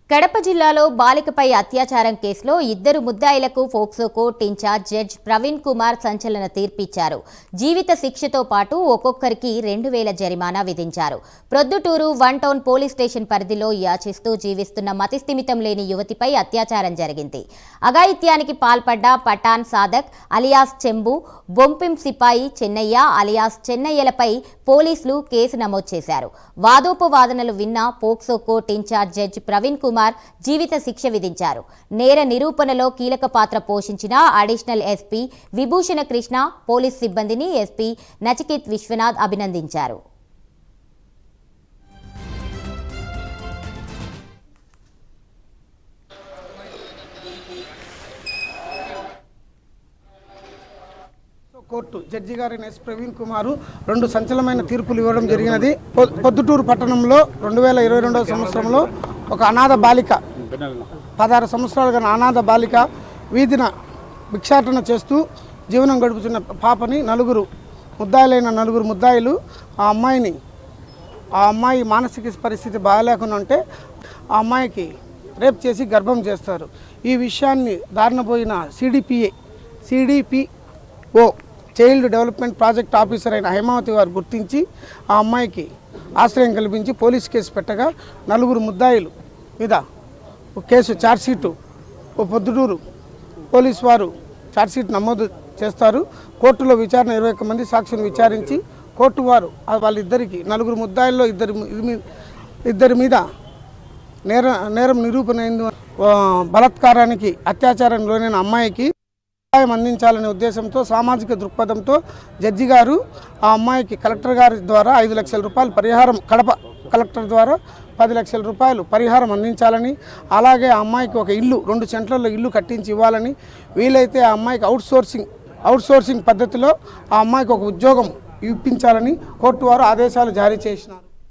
కడప జిల్లాలో బాలికపై అత్యాచారం కేసులో ఇద్దరు ముద్దాయిలకు POCSO court incharge judge Praveen Kumar సంచలన తీర్పిచ్చారు. జీవిత శిక్షతో పాటు ఒక్కొక్కరికి 2000 జరిమానా విధించారు. ప్రొద్దుటూరు 1 టౌన్ పోలీస్ స్టేషన్ పరిధిలో యాచిస్తూ జీవిస్తున్న మతిస్థిమితం లేని యువతిపై అత్యాచారం జరిగింది. అఘాయిత్యానికి పాల్పడ్డ పఠాన్ సాదక్ అలియాస్ చెంబు, బొంపిం సిపాయి చెన్నయ్య అలియాస్ చెన్నయ్యలపై పోలీసులు కేసు నమోదు చేశారు. వాదోపవాదనలు విన్న POCSO court incharge judge Praveen Kumar జీవిత శిక్ష విధించారు. నేర నిరూపణలో కీలక పాత్ర పోషించిన additional SP Vibhushana Krishna police సిబ్బందిని ఎస్పీ నచికేత్ విశ్వనాథ్ అభినందించారు. కోర్టు జడ్జి గారి ఎస్ ప్రవీణ్ కుమారు 2 సంచలనమైన తీర్పులు ఇవ్వడం జరిగినది. పొద్దుటూరు పట్టణంలో 2022వ సంవత్సరంలో ఒక అనాథ బాలిక 16 సంవత్సరాలుగా అనాథ బాలిక వీధిన భిక్షాటన చేస్తూ జీవనం గడుపుతున్న పాపని ముద్దాయిలైన నలుగురు ముద్దాయిలు ఆ అమ్మాయి మానసిక పరిస్థితి బాగాలేకుండా ఉంటే ఆ అమ్మాయికి రేప్ చేసి గర్భం చేస్తారు. ఈ విషయాన్ని దారిన పోయిన CDPO child development project officer అయిన హేమావతి గారు గుర్తించి ఆ అమ్మాయికి ఆశ్రయం కల్పించి పోలీస్ కేసు పెట్టగా 4 ముద్దాయిలు మీద కేసు ఛార్జ్షీటు పొద్దుటూరు పోలీసు వారు ఛార్జ్షీట్ నమోదు చేస్తారు. కోర్టులో విచారణ 21 మంది సాక్షులను విచారించి కోర్టు వారు వాళ్ళిద్దరికి 4 ముద్దాయిల్లో ఇద్దరి మీద నేరం నిరూపణ అయింది. బలాత్కారానికి అత్యాచారం లోనైన అమ్మాయికి సహాయం అందించాలనే ఉద్దేశంతో సామాజిక దృక్పథంతో జడ్జి గారు ఆ అమ్మాయికి కలెక్టర్ గారి ద్వారా 5 లక్షల రూపాయలు పరిహారం, కడప కలెక్టర్ ద్వారా 10 లక్షల రూపాయలు పరిహారం అందించాలని, అలాగే ఆ అమ్మాయికి ఒక ఇల్లు 2 సెంట్లలో ఇల్లు కట్టించి ఇవ్వాలని, వీలైతే ఆ అమ్మాయికి అవుట్సోర్సింగ్ పద్ధతిలో ఆ అమ్మాయికి ఒక ఉద్యోగం ఇప్పించాలని కోర్టు వారు ఆదేశాలు జారీ చేసినారు.